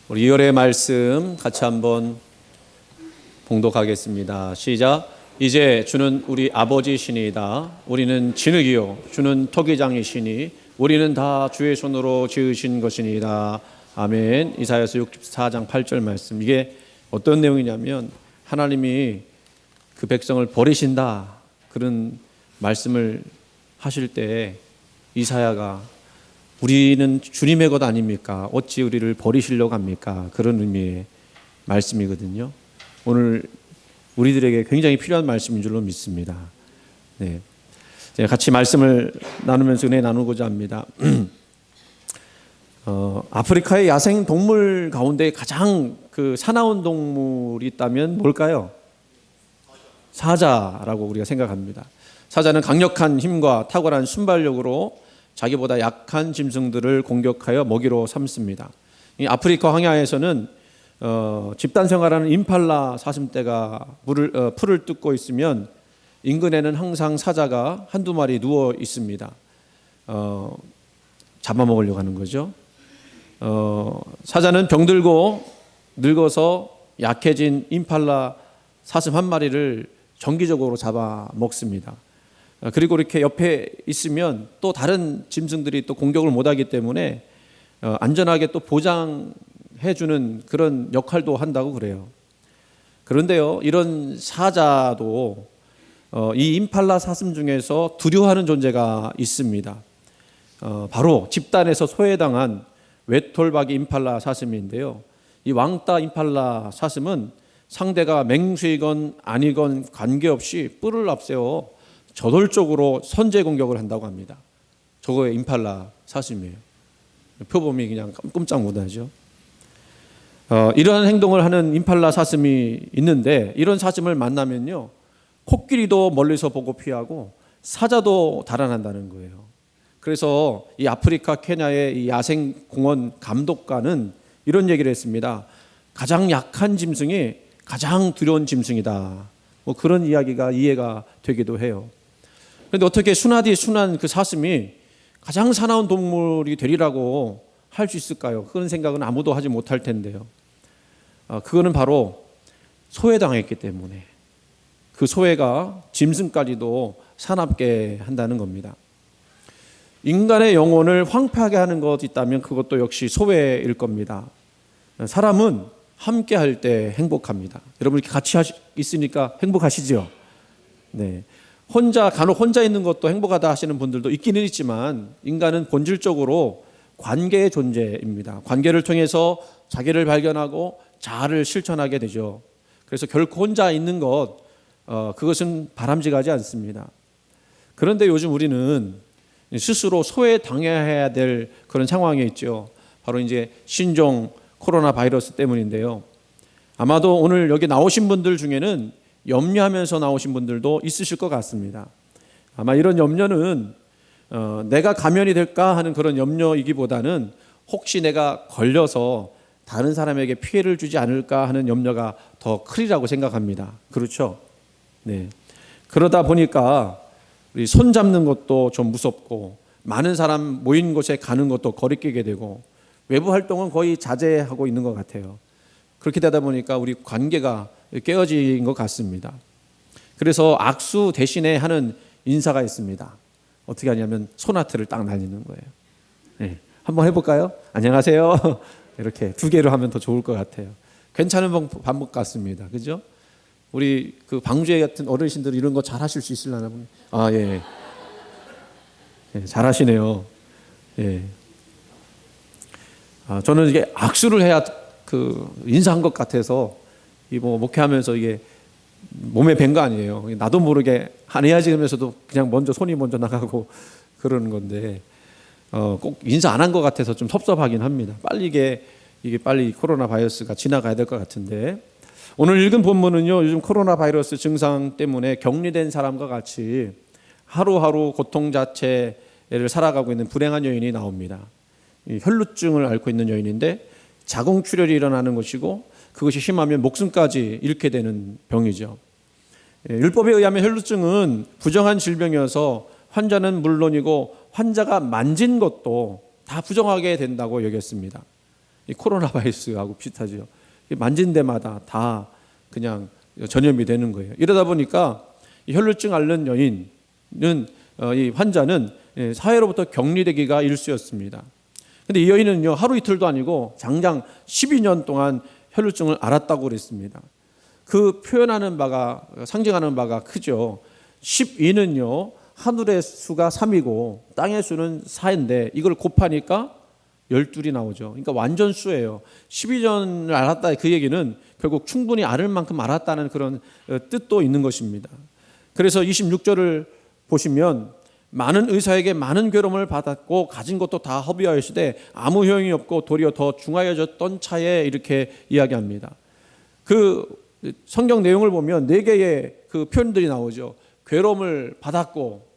우리 2월의 말씀 같이 한번 봉독하겠습니다. 시작. 이제 주는 우리 아버지시니이다. 우리는 진흙이요 주는 토기장이시니 우리는 다 주의 손으로 지으신 것이니이다. 아멘. 이사야서 64장 8절 말씀. 이게 어떤 내용이냐면 하나님이 그 백성을 버리신다 그런 말씀을 하실 때 이사야가 우리는 주님의 것 아닙니까? 어찌 우리를 버리시려고 합니까? 그런 의미의 말씀이거든요. 오늘 우리들에게 굉장히 필요한 말씀인 줄로 믿습니다. 네, 같이 말씀을 나누면서 은혜 나누고자 합니다. 아프리카의 야생 동물 가운데 가장 그 사나운 동물이 있다면 뭘까요? 사자라고 우리가 생각합니다. 사자는 강력한 힘과 탁월한 순발력으로 자기보다 약한 짐승들을 공격하여 먹이로 삼습니다. 이 아프리카 황야에서는 집단 생활하는 임팔라 사슴떼가 풀을 뜯고 있으면 인근에는 항상 사자가 한두 마리 누워 있습니다. 잡아먹으려고 하는 거죠. 사자는 병들고 늙어서 약해진 임팔라 사슴 한 마리를 정기적으로 잡아먹습니다. 그리고 이렇게 옆에 있으면 또 다른 짐승들이 또 공격을 못하기 때문에 안전하게 또 보장해주는 그런 역할도 한다고 그래요. 그런데요, 이런 사자도 이 임팔라 사슴 중에서 두려워하는 존재가 있습니다. 바로 집단에서 소외당한 웨톨바기 임팔라 사슴인데요. 이 왕따 임팔라 사슴은 상대가 맹수이건 아니건 관계없이 뿔을 앞세워 저돌적으로 선제 공격을 한다고 합니다. 저거의 임팔라 사슴이에요. 표범이 그냥 꼼짝 못하죠. 이러한 행동을 하는 임팔라 사슴이 있는데 이런 사슴을 만나면요, 코끼리도 멀리서 보고 피하고 사자도 달아난다는 거예요. 그래서 이 아프리카 케냐의 이 야생 공원 감독관은 이런 얘기를 했습니다. 가장 약한 짐승이 가장 두려운 짐승이다. 뭐 그런 이야기가 이해가 되기도 해요. 그런데 어떻게 순한 그 사슴이 가장 사나운 동물이 되리라고 할 수 있을까요? 그런 생각은 아무도 하지 못할 텐데요. 그거는 바로 소외당했기 때문에 그 소외가 짐승까지도 사납게 한다는 겁니다. 인간의 영혼을 황폐하게 하는 것 있다면 그것도 역시 소외일 겁니다. 사람은 함께 할 때 행복합니다. 여러분 이렇게 같이 있으니까 행복하시죠? 네. 간혹 혼자 있는 것도 행복하다 하시는 분들도 있기는 있지만 인간은 본질적으로 관계의 존재입니다. 관계를 통해서 자기를 발견하고 자아를 실천하게 되죠. 그래서 결코 혼자 있는 것, 그것은 바람직하지 않습니다. 그런데 요즘 우리는 스스로 소외당해야 될 그런 상황에 있죠. 바로 이제 신종 코로나 바이러스 때문인데요. 아마도 오늘 여기 나오신 분들 중에는 염려하면서 나오신 분들도 있으실 것 같습니다. 아마 이런 염려는 내가 감염이 될까 하는 그런 염려이기보다는 혹시 내가 걸려서 다른 사람에게 피해를 주지 않을까 하는 염려가 더 크리라고 생각합니다. 그렇죠? 네. 그러다 보니까 우리 손 잡는 것도 좀 무섭고 많은 사람 모인 곳에 가는 것도 거리끼게 되고 외부 활동은 거의 자제하고 있는 것 같아요. 그렇게 되다 보니까 우리 관계가 깨어진 것 같습니다. 그래서 악수 대신에 하는 인사가 있습니다. 어떻게 하냐면 소나트를 딱 날리는 거예요. 네. 한번 해볼까요? 안녕하세요. 이렇게 2개로 하면 더 좋을 것 같아요. 괜찮은 방법 같습니다. 그죠? 우리 그 방주회 같은 어르신들 이런 거 잘 하실 수 있으려나 보네. 예. 예, 잘 하시네요. 예. 저는 이게 악수를 해야 그 인사한 것 같아서 이 뭐 목회하면서 이게 몸에 밴 거 아니에요. 나도 모르게 안 해야지 하면서도 그냥 손이 먼저 나가고 그러는 건데 꼭 인사 안 한 것 같아서 좀 섭섭하긴 합니다. 빨리 이게 빨리 코로나 바이러스가 지나가야 될 것 같은데 오늘 읽은 본문은요, 요즘 코로나 바이러스 증상 때문에 격리된 사람과 같이 하루하루 고통 자체를 살아가고 있는 불행한 여인이 나옵니다. 이 혈루증을 앓고 있는 여인인데 자궁출혈이 일어나는 것이고 그것이 심하면 목숨까지 잃게 되는 병이죠. 율법에 의하면 혈루증은 부정한 질병이어서 환자는 물론이고 환자가 만진 것도 다 부정하게 된다고 여겼습니다. 이 코로나 바이러스하고 비슷하죠. 만진 데마다 다 그냥 전염이 되는 거예요. 이러다 보니까 이 혈루증 앓는 여인은 이 환자는 사회로부터 격리되기가 일쑤였습니다. 근데 이 여인은요, 하루 이틀도 아니고 장장 12년 동안 혈루증을 앓았다고 그랬습니다. 그 표현하는 바가, 상징하는 바가 크죠. 12는요, 하늘의 수가 3이고 땅의 수는 4인데 이걸 곱하니까 12이 나오죠. 그러니까 완전수예요. 12년을 앓았다, 그 얘기는 결국 충분히 앓을 만큼 앓았다는 그런 뜻도 있는 것입니다. 그래서 26절을 보시면 많은 의사에게 많은 괴로움을 받았고 가진 것도 다 허비하였으되 아무 효용이 없고 도리어 더 중하여졌던 차에, 이렇게 이야기합니다. 그 성경 내용을 보면 4개의 그 표현들이 나오죠. 괴로움을 받았고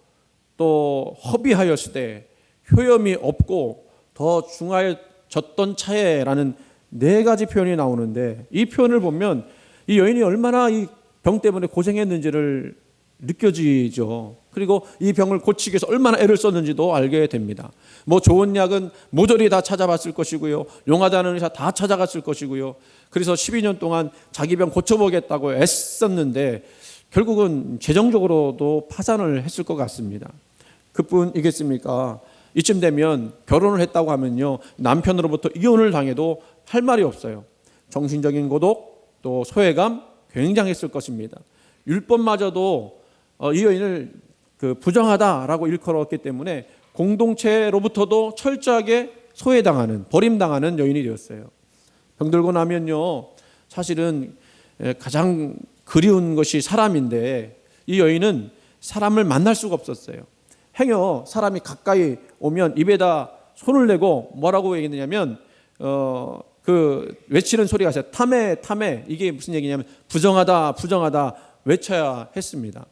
또 허비하였으되 효염이 없고 더 중하여졌던 차에라는 4가지 표현이 나오는데, 이 표현을 보면 이 여인이 얼마나 이 병 때문에 고생했는지를 느껴지죠. 그리고 이 병을 고치기 위해서 얼마나 애를 썼는지도 알게 됩니다. 뭐 좋은 약은 모조리 다 찾아봤을 것이고요, 용하다는 의사 다 찾아갔을 것이고요. 그래서 12년 동안 자기 병 고쳐보겠다고 애썼는데 결국은 재정적으로도 파산을 했을 것 같습니다. 그뿐이겠습니까? 이쯤 되면 결혼을 했다고 하면요, 남편으로부터 이혼을 당해도 할 말이 없어요. 정신적인 고독, 또 소외감 굉장했을 것입니다. 율법마저도 이 여인을 부정하다라고 일컬었기 때문에 공동체로부터도 철저하게 소외당하는, 버림당하는 여인이 되었어요. 병들고 나면요, 사실은 가장 그리운 것이 사람인데 이 여인은 사람을 만날 수가 없었어요. 행여 사람이 가까이 오면 입에다 손을 내고 뭐라고 얘기했냐면 그 외치는 소리가 있어요. 탐해 탐해. 이게 무슨 얘기냐면 부정하다 부정하다 외쳐야 했습니다.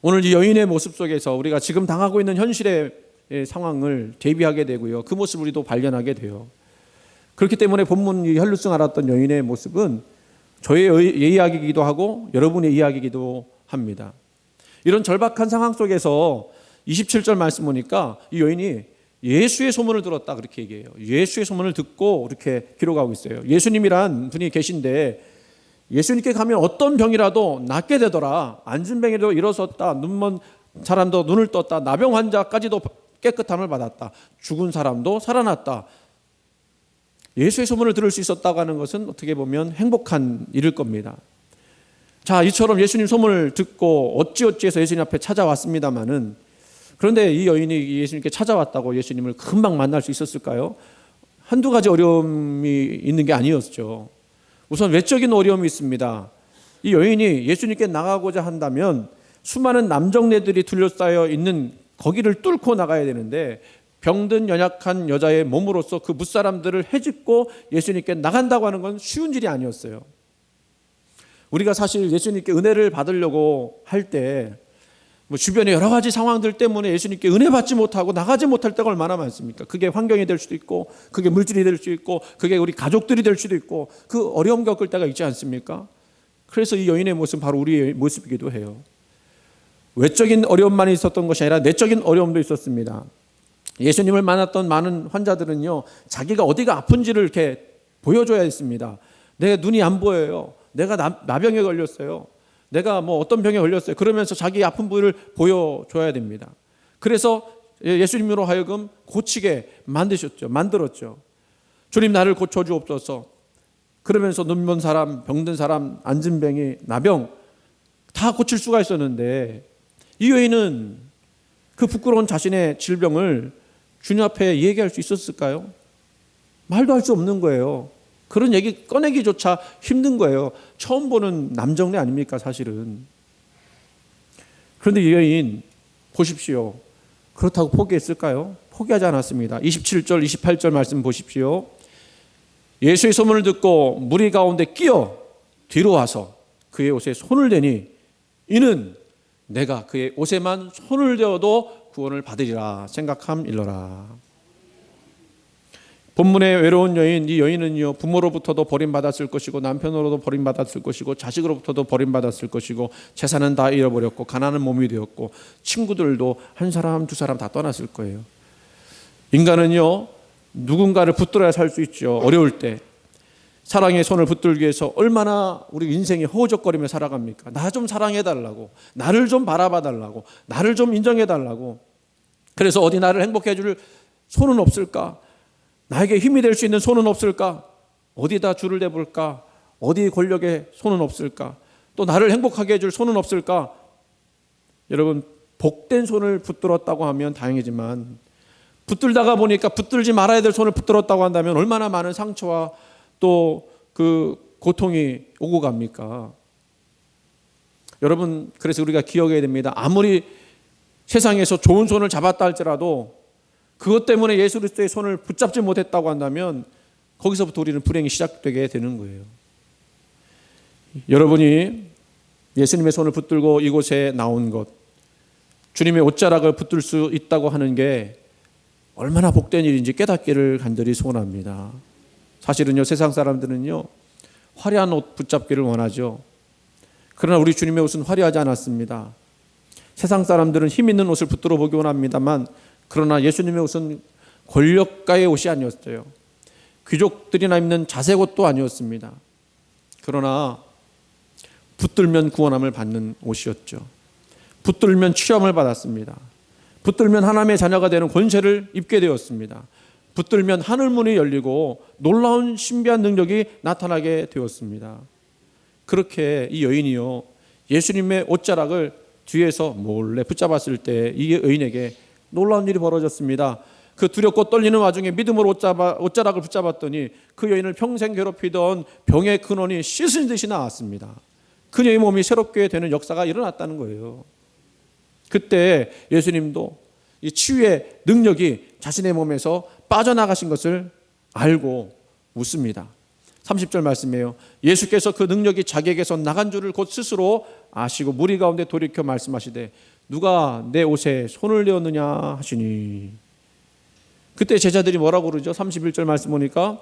오늘 이 여인의 모습 속에서 우리가 지금 당하고 있는 현실의 상황을 대비하게 되고요, 그 모습을 우리도 발견하게 돼요. 그렇기 때문에 본문 이 혈루증 앓았던 여인의 모습은 저의 이야기이기도 하고 여러분의 이야기이기도 합니다. 이런 절박한 상황 속에서 27절 말씀 보니까 이 여인이 예수의 소문을 들었다, 그렇게 얘기해요. 예수의 소문을 듣고 이렇게 기록하고 있어요. 예수님이란 분이 계신데 예수님께 가면 어떤 병이라도 낫게 되더라. 안진뱅이도 일어섰다. 눈먼 사람도 눈을 떴다. 나병 환자까지도 깨끗함을 받았다. 죽은 사람도 살아났다. 예수의 소문을 들을 수 있었다고 하는 것은 어떻게 보면 행복한 일일 겁니다. 자, 이처럼 예수님 소문을 듣고 어찌어찌해서 예수님 앞에 찾아왔습니다마는, 그런데 이 여인이 예수님께 찾아왔다고 예수님을 금방 만날 수 있었을까요? 한두 가지 어려움이 있는 게 아니었죠. 우선 외적인 어려움이 있습니다. 이 여인이 예수님께 나가고자 한다면 수많은 남정네들이 둘러싸여 있는 거기를 뚫고 나가야 되는데, 병든 연약한 여자의 몸으로서 그 무사람들을 헤집고 예수님께 나간다고 하는 건 쉬운 일이 아니었어요. 우리가 사실 예수님께 은혜를 받으려고 할 때 주변의 여러 가지 상황들 때문에 예수님께 은혜 받지 못하고 나가지 못할 때가 얼마나 많습니까? 그게 환경이 될 수도 있고, 그게 물질이 될 수도 있고, 그게 우리 가족들이 될 수도 있고, 그 어려움 겪을 때가 있지 않습니까? 그래서 이 여인의 모습은 바로 우리의 모습이기도 해요. 외적인 어려움만 있었던 것이 아니라 내적인 어려움도 있었습니다. 예수님을 만났던 많은 환자들은요, 자기가 어디가 아픈지를 이렇게 보여줘야 했습니다. 내 눈이 안 보여요. 내가 나병에 걸렸어요. 내가 뭐 어떤 병에 걸렸어요. 그러면서 자기 아픈 부위를 보여줘야 됩니다. 그래서 예수님으로 하여금 고치게 만들었죠. 주님, 나를 고쳐주옵소서. 그러면서 눈먼 사람, 병든 사람, 안진뱅이, 나병 다 고칠 수가 있었는데, 이 여인은 그 부끄러운 자신의 질병을 주님 앞에 얘기할 수 있었을까요? 말도 할 수 없는 거예요. 그런 얘기 꺼내기조차 힘든 거예요. 처음 보는 남정네 아닙니까, 사실은. 그런데 이 여인 보십시오. 그렇다고 포기했을까요? 포기하지 않았습니다. 27절, 28절 말씀 보십시오. 예수의 소문을 듣고 무리 가운데 끼어 뒤로 와서 그의 옷에 손을 대니 이는 내가 그의 옷에만 손을 대어도 구원을 받으리라 생각함일러라. 본문의 외로운 여인, 이 여인은요, 부모로부터도 버림받았을 것이고 남편으로도 버림받았을 것이고 자식으로부터도 버림받았을 것이고 재산은 다 잃어버렸고 가난한 몸이 되었고 친구들도 한 사람 두 사람 다 떠났을 거예요. 인간은요, 누군가를 붙들어야 살 수 있죠. 어려울 때. 사랑의 손을 붙들기 위해서 얼마나 우리 인생이 허우적거리며 살아갑니까? 나 좀 사랑해달라고, 나를 좀 바라봐달라고, 나를 좀 인정해달라고. 그래서 어디 나를 행복해 줄 손은 없을까? 나에게 힘이 될 수 있는 손은 없을까? 어디다 줄을 대볼까? 어디 권력에 손은 없을까? 또 나를 행복하게 해줄 손은 없을까? 여러분, 복된 손을 붙들었다고 하면 다행이지만 붙들다가 보니까 붙들지 말아야 될 손을 붙들었다고 한다면 얼마나 많은 상처와 또 그 고통이 오고 갑니까? 여러분, 그래서 우리가 기억해야 됩니다. 아무리 세상에서 좋은 손을 잡았다 할지라도 그것 때문에 예수 그리스도의 손을 붙잡지 못했다고 한다면 거기서부터 우리는 불행이 시작되게 되는 거예요. 여러분이 예수님의 손을 붙들고 이곳에 나온 것, 주님의 옷자락을 붙들 수 있다고 하는 게 얼마나 복된 일인지 깨닫기를 간절히 소원합니다. 사실은요, 세상 사람들은요, 화려한 옷 붙잡기를 원하죠. 그러나 우리 주님의 옷은 화려하지 않았습니다. 세상 사람들은 힘 있는 옷을 붙들어 보기 원합니다만, 그러나 예수님의 옷은 권력가의 옷이 아니었어요. 귀족들이나 입는 자색 옷도 아니었습니다. 그러나 붙들면 구원함을 받는 옷이었죠. 붙들면 취함을 받았습니다. 붙들면 하나님의 자녀가 되는 권세를 입게 되었습니다. 붙들면 하늘문이 열리고 놀라운 신비한 능력이 나타나게 되었습니다. 그렇게 이 여인이요, 예수님의 옷자락을 뒤에서 몰래 붙잡았을 때 이 여인에게 놀라운 일이 벌어졌습니다. 그 두렵고 떨리는 와중에 믿음으로 옷자락을 붙잡았더니 그 여인을 평생 괴롭히던 병의 근원이 씻은 듯이 나왔습니다. 그녀의 몸이 새롭게 되는 역사가 일어났다는 거예요. 그때 예수님도 이 치유의 능력이 자신의 몸에서 빠져나가신 것을 알고 웃습니다. 30절 말씀이에요. 예수께서 그 능력이 자기에게서 나간 줄을 곧 스스로 아시고 무리 가운데 돌이켜 말씀하시되 누가 내 옷에 손을 대었느냐 하시니. 그때 제자들이 뭐라고 그러죠? 31절 말씀 보니까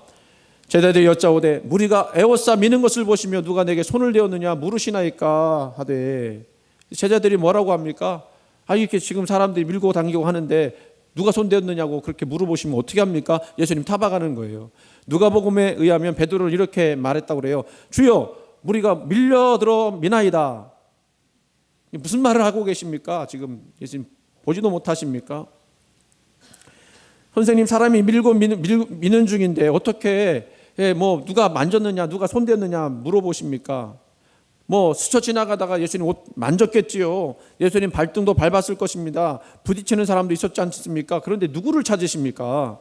제자들이 여짜오되 무리가 에워싸 미는 것을 보시며 누가 내게 손을 대었느냐 물으시나이까 하되, 제자들이 뭐라고 합니까? 이렇게 지금 사람들이 밀고 당기고 하는데 누가 손대었느냐고 그렇게 물어보시면 어떻게 합니까? 예수님 타박하는 거예요. 누가복음에 의하면 베드로는 이렇게 말했다고 그래요. 주여, 무리가 밀려들어 미나이다. 무슨 말을 하고 계십니까? 지금 예수님 보지도 못하십니까? 선생님, 사람이 밀고 미는 중인데 어떻게 뭐 누가 만졌느냐, 누가 손댔느냐 물어보십니까? 뭐 스쳐 지나가다가 예수님 옷 만졌겠지요. 예수님 발등도 밟았을 것입니다. 부딪히는 사람도 있었지 않습니까? 그런데 누구를 찾으십니까?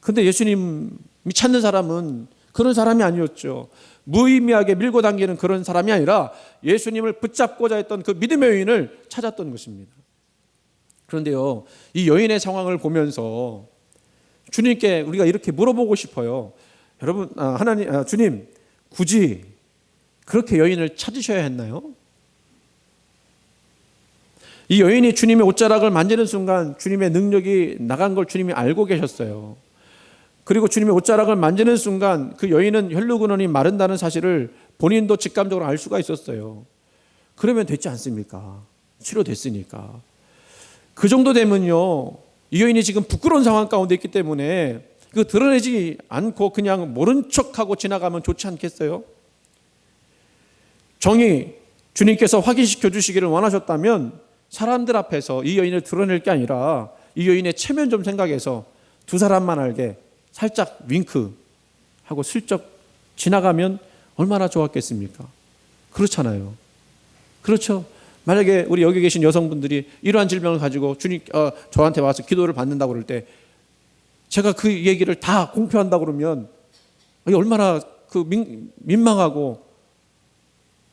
근데 예수님이 찾는 사람은 그런 사람이 아니었죠. 무의미하게 밀고 당기는 그런 사람이 아니라 예수님을 붙잡고자 했던 그 믿음의 여인을 찾았던 것입니다. 그런데요, 이 여인의 상황을 보면서 주님께 우리가 이렇게 물어보고 싶어요. 여러분, 주님, 굳이 그렇게 여인을 찾으셔야 했나요? 이 여인이 주님의 옷자락을 만지는 순간 주님의 능력이 나간 걸 주님이 알고 계셨어요. 그리고 주님의 옷자락을 만지는 순간 그 여인은 혈루근원이 마른다는 사실을 본인도 직감적으로 알 수가 있었어요. 그러면 됐지 않습니까? 치료됐으니까. 그 정도 되면요, 이 여인이 지금 부끄러운 상황 가운데 있기 때문에 그 드러내지 않고 그냥 모른 척하고 지나가면 좋지 않겠어요? 정이 주님께서 확인시켜 주시기를 원하셨다면 사람들 앞에서 이 여인을 드러낼 게 아니라 이 여인의 체면 좀 생각해서 두 사람만 알게 살짝 윙크하고 슬쩍 지나가면 얼마나 좋았겠습니까? 그렇잖아요. 그렇죠. 만약에 우리 여기 계신 여성분들이 이러한 질병을 가지고 저한테 와서 기도를 받는다고 그럴 때 제가 그 얘기를 다 공표한다고 그러면 얼마나 민망하고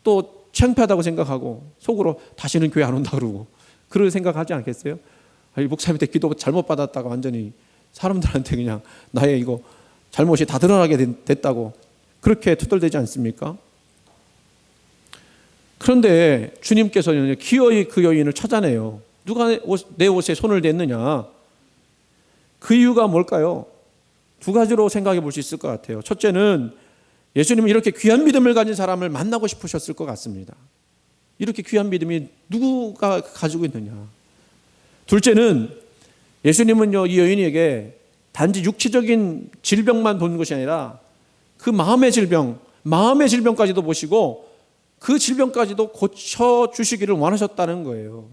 또 창피하다고 생각하고 속으로 다시는 교회 안 온다 그러고 그럴 생각하지 않겠어요? 목사님한테 기도 잘못 받았다가 완전히 사람들한테 그냥 나의 이거 잘못이 다 드러나게 됐다고 그렇게 투덜대지 않습니까? 그런데 주님께서는 기어이 그 여인을 찾아내요. 누가 내 옷에 손을 댔느냐? 그 이유가 뭘까요? 두 가지로 생각해 볼 수 있을 것 같아요. 첫째는 예수님은 이렇게 귀한 믿음을 가진 사람을 만나고 싶으셨을 것 같습니다. 이렇게 귀한 믿음이 누구가 가지고 있느냐? 둘째는 예수님은요, 이 여인에게 단지 육체적인 질병만 보는 것이 아니라 그 마음의 질병까지도 보시고 그 질병까지도 고쳐주시기를 원하셨다는 거예요.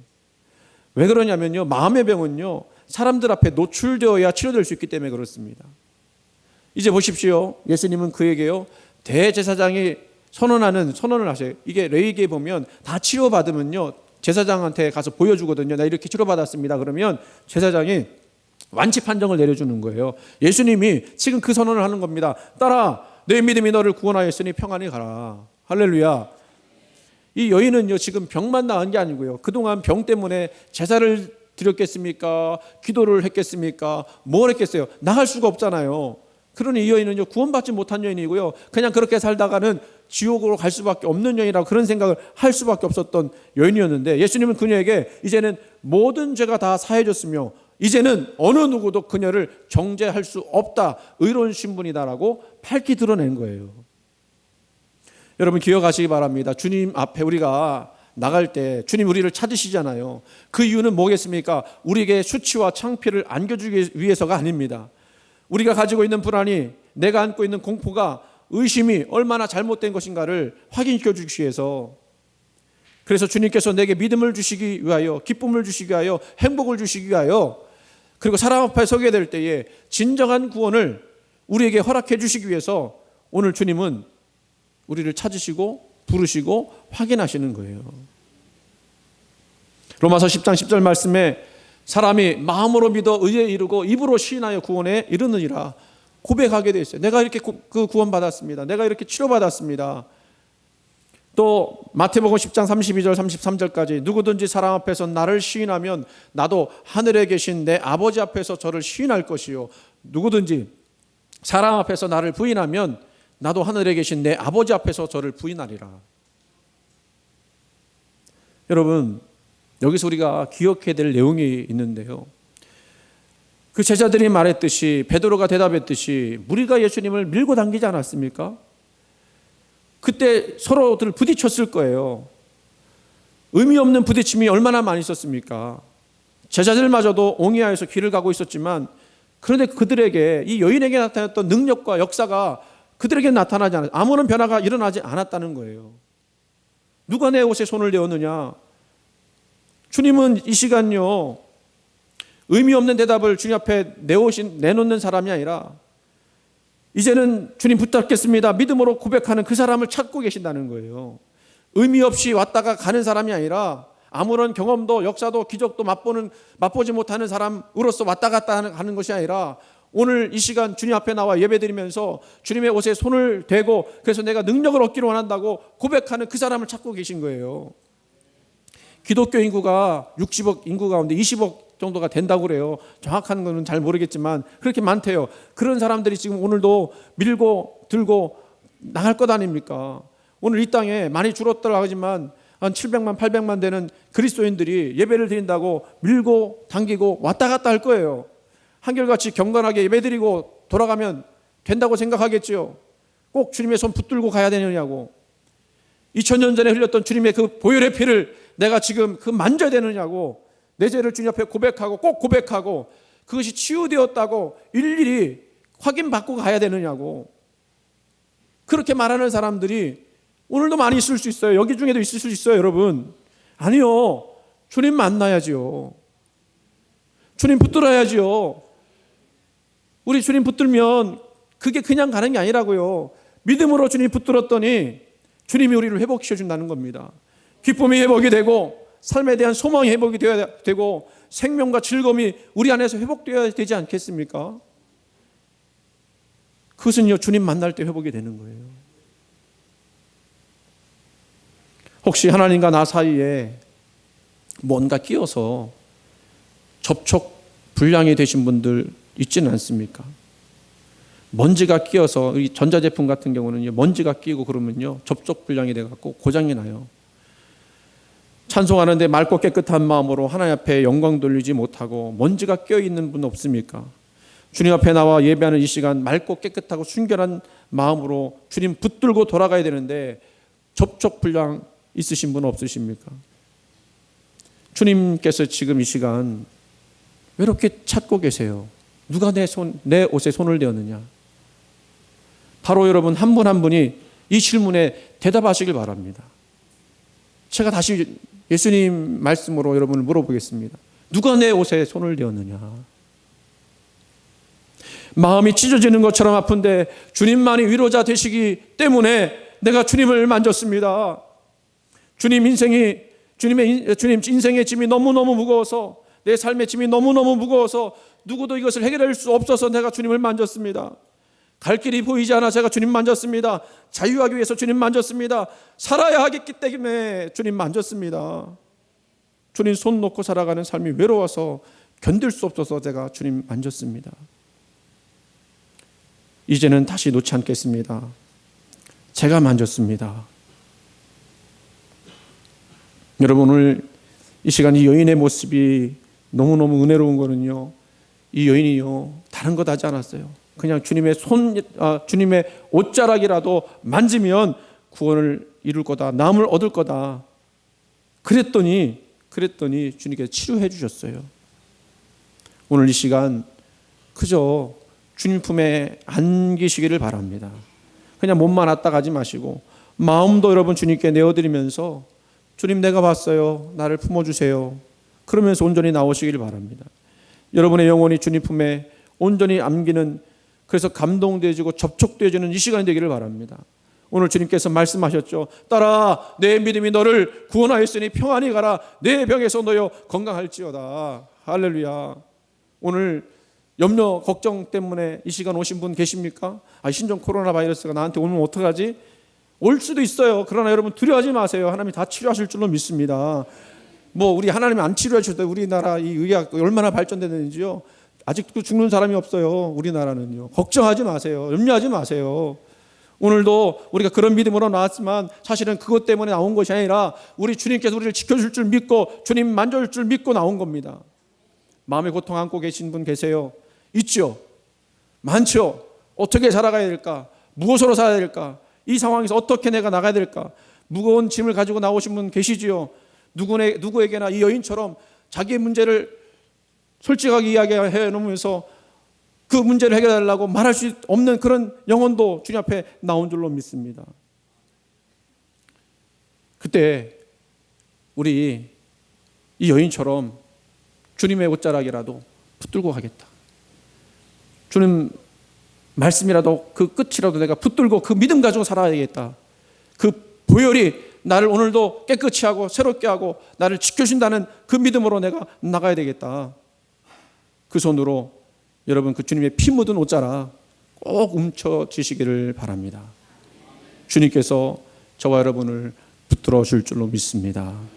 왜 그러냐면요, 마음의 병은요, 사람들 앞에 노출되어야 치료될 수 있기 때문에 그렇습니다. 이제 보십시오. 예수님은 그에게요, 대제사장이 선언을 하세요. 이게 레위기에 보면 다 치료받으면요, 제사장한테 가서 보여주거든요. 나 이렇게 치료받았습니다. 그러면 제사장이 완치 판정을 내려주는 거예요. 예수님이 지금 그 선언을 하는 겁니다. 따라, 내 믿음이 너를 구원하였으니 평안히 가라. 할렐루야. 이 여인은요, 지금 병만 나은 게 아니고요, 그동안 병 때문에 제사를 드렸겠습니까? 기도를 했겠습니까? 뭘 했겠어요? 나갈 수가 없잖아요. 그러니 이 여인은요, 구원받지 못한 여인이고요, 그냥 그렇게 살다가는 지옥으로 갈 수밖에 없는 여인이라고 그런 생각을 할 수밖에 없었던 여인이었는데, 예수님은 그녀에게 이제는 모든 죄가 다 사해졌으며 이제는 어느 누구도 그녀를 정죄할 수 없다, 의로운 신분이다라고 밝히 드러낸 거예요. 여러분 기억하시기 바랍니다. 주님 앞에 우리가 나갈 때 주님 우리를 찾으시잖아요. 그 이유는 뭐겠습니까? 우리에게 수치와 창피를 안겨주기 위해서가 아닙니다. 우리가 가지고 있는 불안이, 내가 안고 있는 공포가, 의심이 얼마나 잘못된 것인가를 확인시켜 주시기 위해서, 그래서 주님께서 내게 믿음을 주시기 위하여, 기쁨을 주시기 위하여, 행복을 주시기 위하여, 그리고 사람 앞에 서게 될 때에 진정한 구원을 우리에게 허락해 주시기 위해서 오늘 주님은 우리를 찾으시고 부르시고 확인하시는 거예요. 로마서 10장 10절 말씀에 사람이 마음으로 믿어 의에 이르고 입으로 시인하여 구원에 이르느니라 고백하게 되어 있어요. 내가 이렇게 그 구원받았습니다. 내가 이렇게 치료받았습니다. 또 마태복음 10장 32절 33절까지 누구든지 사람 앞에서 나를 시인하면 나도 하늘에 계신 내 아버지 앞에서 저를 시인할 것이요, 누구든지 사람 앞에서 나를 부인하면 나도 하늘에 계신 내 아버지 앞에서 저를 부인하리라. 여러분, 여기서 우리가 기억해야 될 내용이 있는데요, 그 제자들이 말했듯이, 베드로가 대답했듯이 무리가 예수님을 밀고 당기지 않았습니까? 그때 서로들 부딪혔을 거예요. 의미 없는 부딪힘이 얼마나 많이 있었습니까? 제자들마저도 옹이하여서 길을 가고 있었지만, 그런데 그들에게, 이 여인에게 나타났던 능력과 역사가 그들에게 나타나지 않았어요. 아무런 변화가 일어나지 않았다는 거예요. 누가 내 옷에 손을 대었느냐? 주님은 이 시간요, 의미 없는 대답을 주님 앞에 내놓는 사람이 아니라 이제는 주님 붙잡겠습니다, 믿음으로 고백하는 그 사람을 찾고 계신다는 거예요. 의미 없이 왔다가 가는 사람이 아니라 아무런 경험도 역사도 기적도 맛보지 못하는 사람으로서 왔다 갔다 하는 것이 아니라 오늘 이 시간 주님 앞에 나와 예배드리면서 주님의 옷에 손을 대고, 그래서 내가 능력을 얻기를 원한다고 고백하는 그 사람을 찾고 계신 거예요. 기독교 인구가 60억 인구 가운데 20억 정도가 된다고 그래요. 정확한 거는 잘 모르겠지만 그렇게 많대요. 그런 사람들이 지금 오늘도 밀고 들고 나갈 것 아닙니까? 오늘 이 땅에 많이 줄었더라 하지만 한 700만 800만 되는 그리스도인들이 예배를 드린다고 밀고 당기고 왔다 갔다 할 거예요. 한결같이 경건하게 예배드리고 돌아가면 된다고 생각하겠죠. 꼭 주님의 손 붙들고 가야 되느냐고, 2000년 전에 흘렸던 주님의 그 보혈의 피를 내가 지금 그 만져야 되느냐고, 내 죄를 주님 앞에 고백하고 꼭 고백하고 그것이 치유되었다고 일일이 확인받고 가야 되느냐고, 그렇게 말하는 사람들이 오늘도 많이 있을 수 있어요. 여기 중에도 있을 수 있어요. 여러분, 아니요, 주님 만나야지요. 주님 붙들어야지요. 우리 주님 붙들면 그게 그냥 가는 게 아니라고요. 믿음으로 주님 붙들었더니 주님이 우리를 회복시켜 준다는 겁니다. 기쁨이 회복이 되고 삶에 대한 소망이 회복이 되어야 되고 생명과 즐거움이 우리 안에서 회복되어야 되지 않겠습니까? 그것은요, 주님 만날 때 회복이 되는 거예요. 혹시 하나님과 나 사이에 뭔가 끼어서 접촉 불량이 되신 분들 있지는 않습니까? 먼지가 끼어서, 이 전자제품 같은 경우는 먼지가 끼고 그러면요, 접촉 불량이 돼갖고 고장이 나요. 찬송하는데 맑고 깨끗한 마음으로 하나님 앞에 영광 돌리지 못하고 먼지가 껴있는 분 없습니까? 주님 앞에 나와 예배하는 이 시간 맑고 깨끗하고 순결한 마음으로 주님 붙들고 돌아가야 되는데 접촉 불량 있으신 분 없으십니까? 주님께서 지금 이 시간 외롭게 찾고 계세요. 누가 내 옷에 손을 대었느냐? 바로 여러분 한 분 한 분이 이 질문에 대답하시길 바랍니다. 제가 다시 예수님 말씀으로 여러분을 물어보겠습니다. 누가 내 옷에 손을 대었느냐? 마음이 찢어지는 것처럼 아픈데 주님만이 위로자 되시기 때문에 내가 주님을 만졌습니다. 주님 인생의 짐이 너무너무 무거워서, 내 삶의 짐이 너무너무 무거워서 누구도 이것을 해결할 수 없어서 내가 주님을 만졌습니다. 갈 길이 보이지 않아 제가 주님 만졌습니다. 자유하기 위해서 주님 만졌습니다. 살아야 하겠기 때문에 주님 만졌습니다. 주님 손 놓고 살아가는 삶이 외로워서 견딜 수 없어서 제가 주님 만졌습니다. 이제는 다시 놓지 않겠습니다. 제가 만졌습니다. 여러분, 오늘 이 시간 이 여인의 모습이 너무너무 은혜로운 거는요, 이 여인이요 다른 것 하지 않았어요. 그냥 주님의 옷자락이라도 만지면 구원을 이룰 거다, 나음을 얻을 거다. 그랬더니 주님께서 치료해 주셨어요. 오늘 이 시간 그저 주님 품에 안기시기를 바랍니다. 그냥 몸만 왔다 가지 마시고 마음도 여러분 주님께 내어드리면서 주님, 내가 봤어요, 나를 품어주세요, 그러면서 온전히 나오시길 바랍니다. 여러분의 영혼이 주님 품에 온전히 안기는, 그래서 감동되어지고 접촉되어지는 이 시간이 되기를 바랍니다. 오늘 주님께서 말씀하셨죠. 딸아, 내 믿음이 너를 구원하였으니 평안히 가라. 내 병에서 너여 건강할지어다. 할렐루야. 오늘 염려, 걱정 때문에 이 시간 오신 분 계십니까? 신종 코로나 바이러스가 나한테 오면 어떡하지? 올 수도 있어요. 그러나 여러분 두려워하지 마세요. 하나님이 다 치료하실 줄로 믿습니다. 우리 하나님이 안 치료해 주실 때 우리나라 이 의학 얼마나 발전됐는지요. 아직도 죽는 사람이 없어요. 우리나라는요. 걱정하지 마세요. 염려하지 마세요. 오늘도 우리가 그런 믿음으로 나왔지만 사실은 그것 때문에 나온 것이 아니라 우리 주님께서 우리를 지켜줄 줄 믿고 주님 만져줄 줄 믿고 나온 겁니다. 마음의 고통 안고 계신 분 계세요? 있죠? 많죠? 어떻게 살아가야 될까? 무엇으로 살아야 될까? 이 상황에서 어떻게 내가 나가야 될까? 무거운 짐을 가지고 나오신 분 계시지요? 누구에게나 이 여인처럼 자기의 문제를 솔직하게 이야기해 놓으면서 그 문제를 해결하려고 말할 수 없는 그런 영혼도 주님 앞에 나온 줄로 믿습니다. 그때 우리 이 여인처럼 주님의 옷자락이라도 붙들고 가겠다. 주님 말씀이라도 그 끝이라도 내가 붙들고 그 믿음 가지고 살아야겠다. 그 보혈이 나를 오늘도 깨끗이 하고 새롭게 하고 나를 지켜준다는 그 믿음으로 내가 나가야 되겠다. 그 손으로 여러분 그 주님의 피 묻은 옷자락 꼭 움켜쥐시기를 바랍니다. 주님께서 저와 여러분을 붙들어 줄 줄로 믿습니다.